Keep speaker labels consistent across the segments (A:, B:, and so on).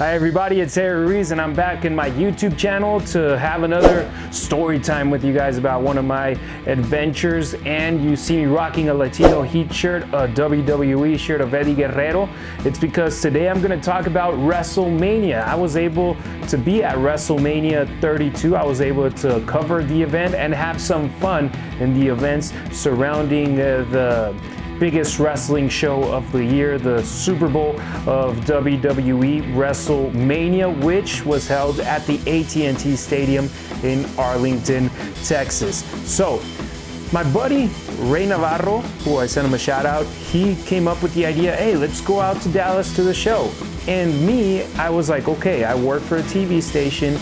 A: Hi everybody, it's Ruiz and I'm back in my YouTube channel to have another story time with you guys about one of my adventures. And you see me rocking a Latino Heat shirt, a WWE shirt of Eddie Guerrero. It's because today I'm going to talk about Wrestlemania. I was able to be at Wrestlemania 32. I was able to cover the event and have some fun in the events surrounding the biggest wrestling show of the year, the Super Bowl of WWE, WrestleMania, which was held at the AT&T Stadium in Arlington, Texas. So, my buddy Ray Navarro, who I sent him a shout out, he came up with the idea, hey, let's go out to Dallas to the show. And me, I was like, okay, I work for a TV station,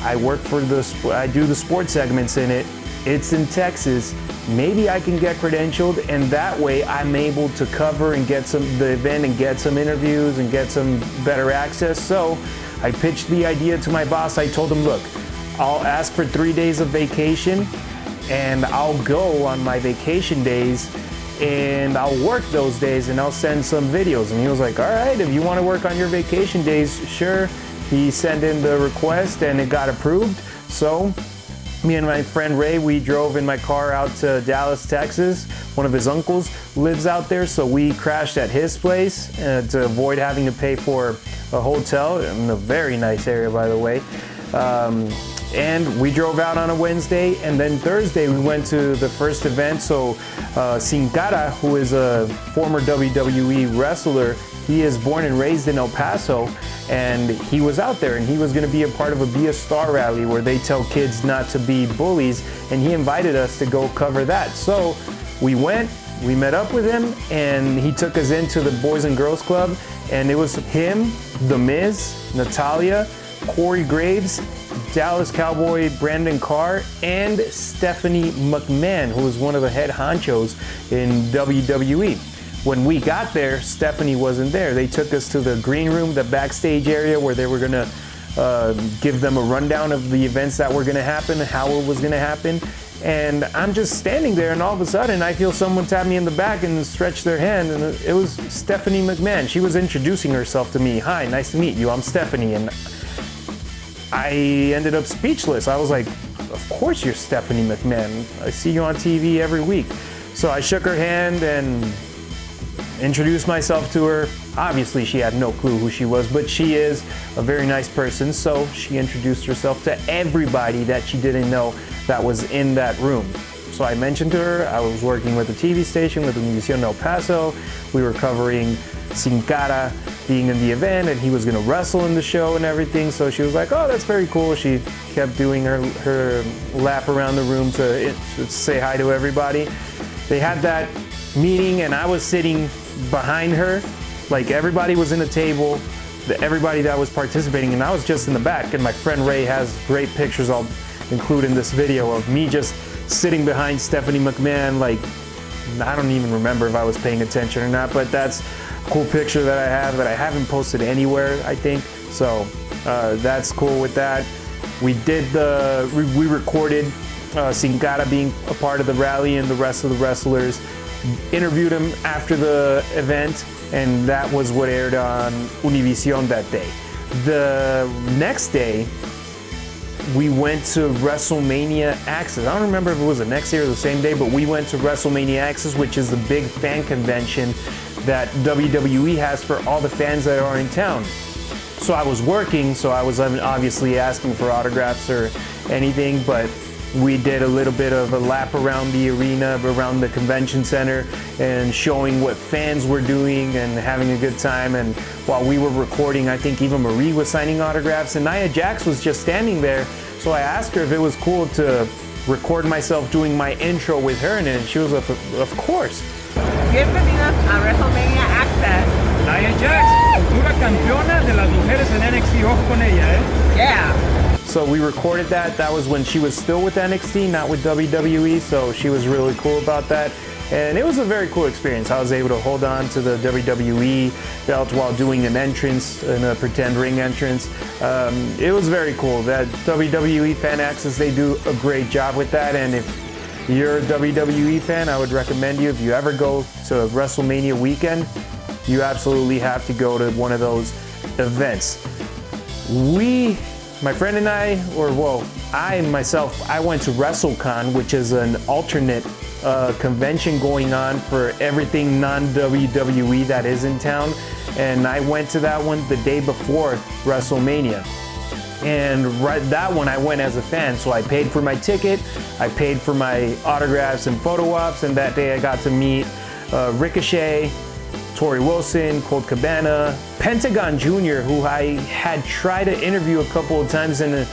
A: I do the sports segments in it, it's in Texas. Maybe I can get credentialed, and that way I'm able to cover and get the event and get some interviews and get some better access. So I pitched the idea to my boss. I told him, look, I'll ask for 3 days of vacation and I'll go on my vacation days and I'll work those days and I'll send some videos. And he was like, all right, if you want to work on your vacation days, sure. He sent in the request and it got approved. So me and my friend Ray, we drove in my car out to Dallas, Texas. One of his uncles lives out there, so we crashed at his place to avoid having to pay for a hotel in a very nice area, by the way. And we drove out on a Wednesday, and then Thursday we went to the first event. So Cara, who is a former WWE wrestler, he is born and raised in El Paso, and he was out there and he was going to be a part of a Be a Star rally where they tell kids not to be bullies, and he invited us to go cover that. So we went, we met up with him, and he took us into the Boys and Girls Club, and it was him, The Miz, Natalya, Corey Graves, Dallas Cowboy Brandon Carr, and Stephanie McMahon, who was one of the head honchos in WWE. When we got there, Stephanie wasn't there. They took us to the green room, the backstage area, where they were gonna give them a rundown of the events that were gonna happen, how it was gonna happen. And I'm just standing there, and all of a sudden I feel someone tap me in the back and stretch their hand, and it was Stephanie McMahon. She was introducing herself to me. Hi, nice to meet you, I'm Stephanie. And I ended up speechless. I was like, of course you're Stephanie McMahon. I see you on TV every week. So I shook her hand and introduced myself to her. Obviously she had no clue who she was, but she is a very nice person, so she introduced herself to everybody that she didn't know that was in that room. So I mentioned to her I was working with a TV station with Univision El Paso. We were covering Cara being in the event, and he was going to wrestle in the show and everything. So she was like, oh, that's very cool. She kept doing her lap around the room to say hi to everybody. They had that meeting, and I was sitting behind her. Like, everybody was in a table, everybody that was participating, and I was just in the back. And my friend Ray has great pictures I'll include in this video of me just sitting behind Stephanie McMahon. Like, I don't even remember if I was paying attention or not, but that's a cool picture that I have that I haven't posted anywhere, I think. So that's cool with that. We recorded Cara being a part of the rally and the rest of the wrestlers, interviewed him after the event, and that was what aired on Univision that day. The next day, we went to WrestleMania Access. I don't remember if it was the next day or the same day, but we went to WrestleMania Access, which is the big fan convention that WWE has for all the fans that are in town. So I was working, so I was obviously asking for autographs or anything, but we did a little bit of a lap around the arena, around the convention center, and showing what fans were doing and having a good time. And while we were recording, I think Eva Marie was signing autographs, and Nia Jax was just standing there. So I asked her if it was cool to record myself doing my intro with her, and she was like, of course.
B: Bienvenidos a WrestleMania Access.
C: Nia Jax, futura campeona de las mujeres en NXT. Ojo con ella, eh?
B: Yeah.
A: So we recorded that. That was when she was still with NXT, not with WWE, so she was really cool about that. And it was a very cool experience. I was able to hold on to the WWE belt while doing an entrance, in a pretend ring entrance. It was very cool. That WWE Fan Access, they do a great job with that. And if you're a WWE fan, I would recommend you, if you ever go to WrestleMania weekend, you absolutely have to go to one of those events. my friend and I, I went to Wrestlecon, which is an alternate convention going on for everything non-WWE that is in town. And I went to that one the day before WrestleMania. And that one I went as a fan, so I paid for my ticket, I paid for my autographs and photo ops, and that day I got to meet Ricochet, Torrie Wilson, Colt Cabana, Pentagon Jr., who I had tried to interview a couple of times in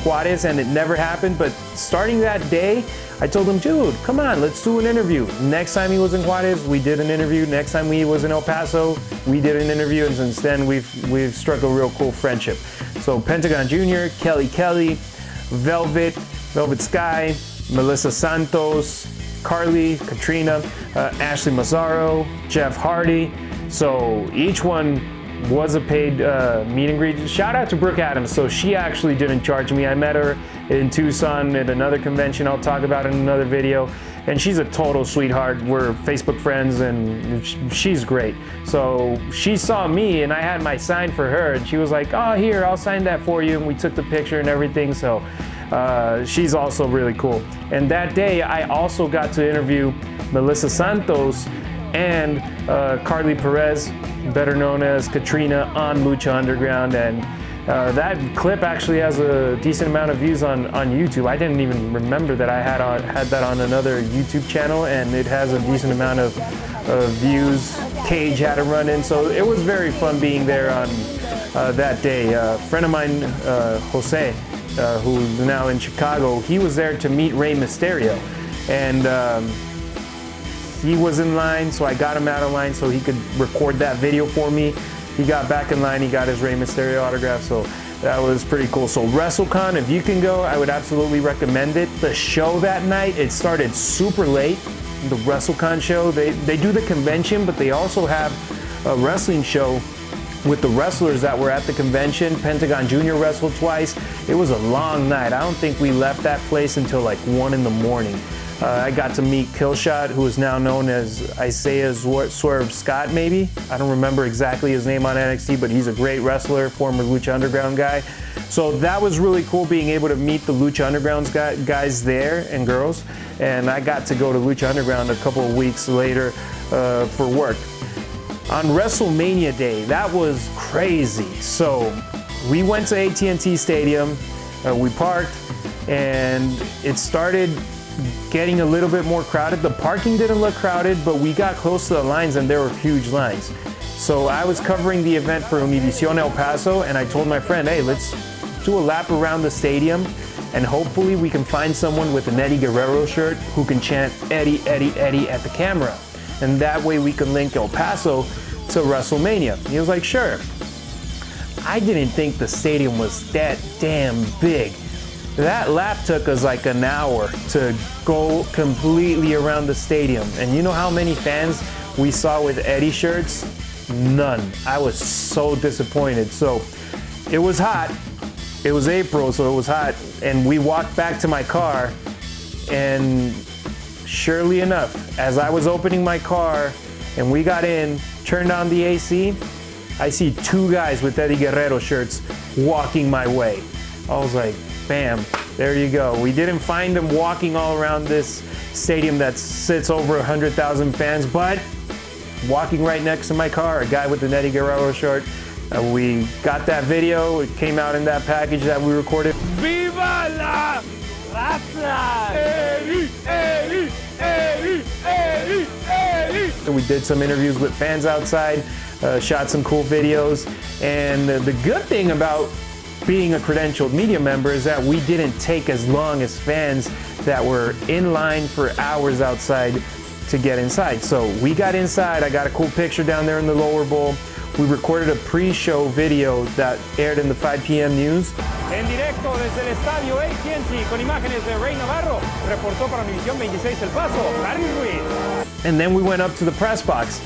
A: Juarez and it never happened, but starting that day, I told him, dude, come on, let's do an interview. Next time he was in Juarez, we did an interview. Next time he was in El Paso, we did an interview, and since then we've struck a real cool friendship. So Pentagon Jr., Kelly, Velvet Sky, Melissa Santos, Karlee, Catrina, Ashley Massaro, Jeff Hardy. So each one was a paid meet and greet. Shout out to Brooke Adams. So she actually didn't charge me. I met her in Tucson at another convention I'll talk about in another video. And she's a total sweetheart. We're Facebook friends and she's great. So she saw me and I had my sign for her and she was like, oh, here, I'll sign that for you. And we took the picture and everything. So she's also really cool. And that day I also got to interview Melissa Santos and Karlee Perez, better known as Catrina, on Lucha Underground. And that clip actually has a decent amount of views on YouTube. I didn't even remember that I had that on another YouTube channel, and it has a decent amount of views. Cage had a run in, so it was very fun being there on that day. A friend of mine, Jose, who's now in Chicago, he was there to meet Rey Mysterio, and he was in line, so I got him out of line so he could record that video for me. He got back in line, he got his Rey Mysterio autograph, so that was pretty cool. So WrestleCon, if you can go, I would absolutely recommend it. The show that night, it started super late, the WrestleCon show. They do the convention, but they also have a wrestling show with the wrestlers that were at the convention. Pentagon Jr. wrestled twice. It was a long night. I don't think we left that place until like 1 in the morning. I got to meet Killshot, who is now known as Isaiah Swerve Scott, maybe. I don't remember exactly his name on NXT, but he's a great wrestler, former Lucha Underground guy. So that was really cool being able to meet the Lucha Underground guys there and girls. And I got to go to Lucha Underground a couple of weeks later for work. On WrestleMania day, that was crazy. So we went to AT&T Stadium, we parked, and it started getting a little bit more crowded. The parking didn't look crowded, but we got close to the lines and there were huge lines. So I was covering the event for Univision El Paso, and I told my friend, hey, let's do a lap around the stadium and hopefully we can find someone with an Eddie Guerrero shirt who can chant Eddie, Eddie, Eddie at the camera. And that way we can link El Paso to WrestleMania. He was like, sure. I didn't think the stadium was that damn big. That lap took us like an hour to go completely around the stadium. And you know how many fans we saw with Eddie shirts? None. I was so disappointed. So it was hot. It was April, so it was hot. And we walked back to my car, and surely enough, as I was opening my car and we got in, turned on the AC, I see 2 guys with Eddie Guerrero shirts walking my way. I was like, bam, there you go. We didn't find them walking all around this stadium that sits over 100,000 fans, but walking right next to my car, a guy with an Eddie Guerrero shirt. We got that video. It came out in that package that we recorded. Viva la raza! Eddie, Eddie, Eddie, Eddie, Eddie. So we did some interviews with fans outside, shot some cool videos, and the good thing about being a credentialed media member is that we didn't take as long as fans that were in line for hours outside to get inside. So we got inside. I got a cool picture down there in the lower bowl. We recorded a pre-show video that aired in the 5 p.m. news.
C: En directo desde el estadio AT&T con imágenes de Rey Navarro, reportó para Univisión 26 El Paso, Ruiz.
A: And then we went up to the press box,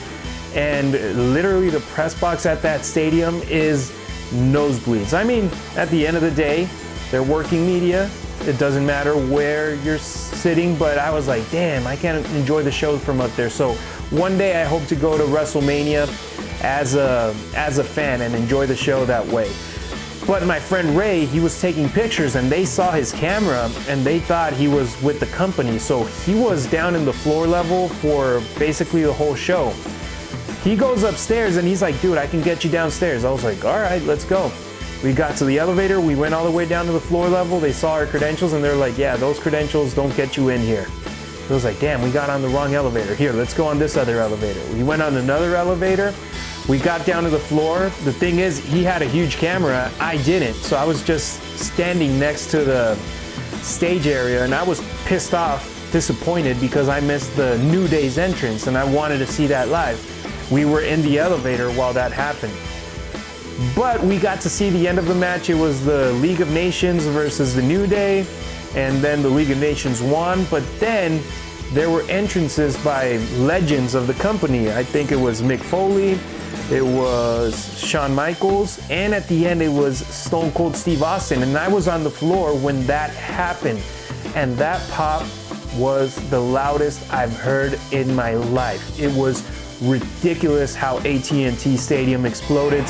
A: and literally the press box at that stadium is nosebleeds. I mean, at the end of the day, they're working media. It doesn't matter where you're sitting, but I was like, damn, I can't enjoy the show from up there. So one day I hope to go to WrestleMania as a fan and enjoy the show that way. But my friend Ray, he was taking pictures and they saw his camera and they thought he was with the company. So he was down in the floor level for basically the whole show. He goes upstairs and he's like, dude, I can get you downstairs. I was like, all right, let's go. We got to the elevator, we went all the way down to the floor level. They saw our credentials and they're like, yeah, those credentials don't get you in here. I was like, damn, we got on the wrong elevator. Here, let's go on this other elevator. We went on another elevator. We got down to the floor. The thing is, he had a huge camera. I didn't. So I was just standing next to the stage area and I was pissed off, disappointed because I missed the New Day's entrance and I wanted to see that live. We were in the elevator while that happened. But we got to see the end of the match. It was the League of Nations versus the New Day. And then the League of Nations won. But then there were entrances by legends of the company. I think it was Mick Foley. It was Shawn Michaels, and at the end it was Stone Cold Steve Austin, and I was on the floor when that happened, and that pop was the loudest I've heard in my life. It was ridiculous how AT&T Stadium exploded.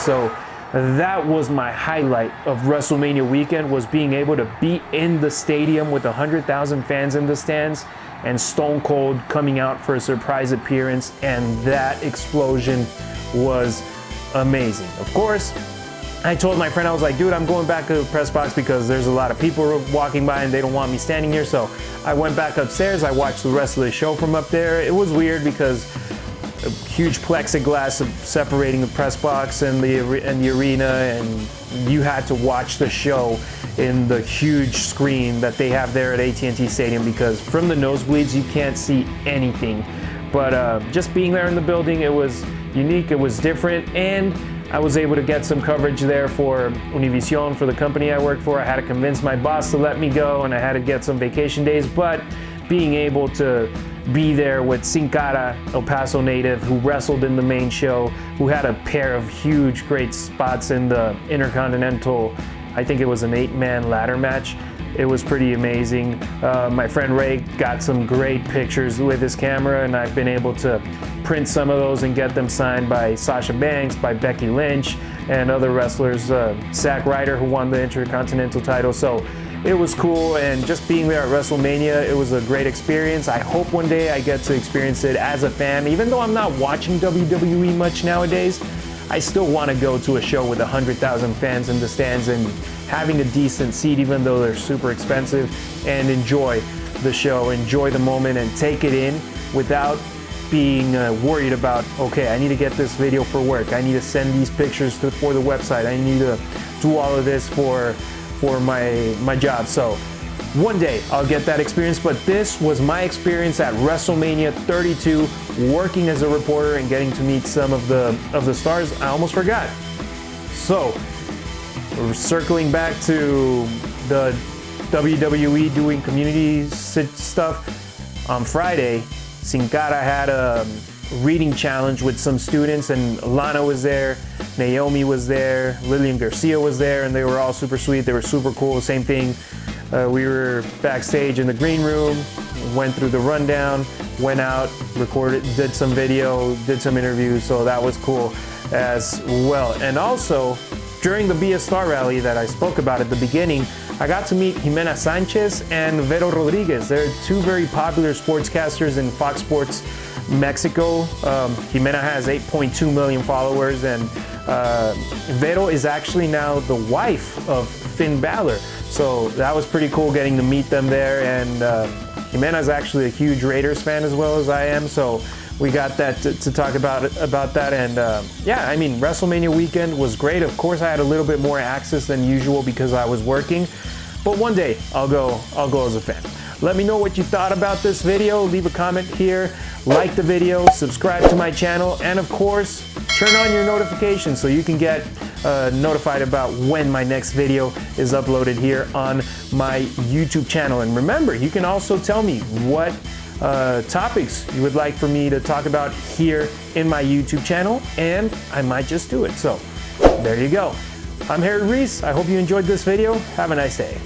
A: So that was my highlight of WrestleMania weekend, was being able to be in the stadium with 100,000 fans in the stands and Stone Cold coming out for a surprise appearance, and that explosion was amazing. Of course, I told my friend, I was like, dude, I'm going back to the press box because there's a lot of people walking by and they don't want me standing here. So I went back upstairs, I watched the rest of the show from up there. It was weird because a huge plexiglass separating the press box and the arena, and you had to watch the show in the huge screen that they have there at AT&T Stadium because from the nosebleeds you can't see anything. But just being there in the building, it was unique, it was different, and I was able to get some coverage there for Univision, for the company I worked for. I had to convince my boss to let me go and I had to get some vacation days, but being able to be there with Cara, El Paso native, who wrestled in the main show, who had a pair of huge, great spots in the Intercontinental, I think it was an 8-man ladder match. It was pretty amazing. My friend Ray got some great pictures with his camera, and I've been able to print some of those and get them signed by Sasha Banks, by Becky Lynch, and other wrestlers, Zack Ryder, who won the Intercontinental title. So it was cool, and just being there at WrestleMania, it was a great experience. I hope one day I get to experience it as a fan. Even though I'm not watching WWE much nowadays, I still want to go to a show with 100,000 fans in the stands and having a decent seat, even though they're super expensive, and enjoy the show, enjoy the moment, and take it in without being worried about, okay, I need to get this video for work, I need to send these pictures for the website, I need to do all of this for my job. So one day I'll get that experience, but this was my experience at WrestleMania 32, working as a reporter and getting to meet some of the stars. I almost forgot. So we're circling back to the WWE doing community stuff. On Friday, Cara had a reading challenge with some students, and Lana was there, Naomi was there, Lillian Garcia was there, and they were all super sweet. They were super cool. Same thing. We were backstage in the green room, went through the rundown, went out, recorded, did some video, did some interviews, so that was cool as well. And also, during the Be a Star rally that I spoke about at the beginning, I got to meet Jimena Sanchez and Vero Rodriguez. They're two very popular sportscasters in Fox Sports Mexico. Jimena has 8.2 million followers, and Vero is actually now the wife of Finn Balor. So that was pretty cool getting to meet them there, and Jimena is actually a huge Raiders fan as well as I am, so we got that to talk about that. And yeah, I mean, WrestleMania weekend was great. Of course, I had a little bit more access than usual because I was working, but one day I'll go as a fan. Let me know what you thought about this video. Leave a comment here, like the video, subscribe to my channel, and of course, turn on your notifications so you can get notified about when my next video is uploaded here on my YouTube channel. And remember, you can also tell me what topics you would like for me to talk about here in my YouTube channel, and I might just do it. So there you go. I'm Ruiz. I hope you enjoyed this video. Have a nice day.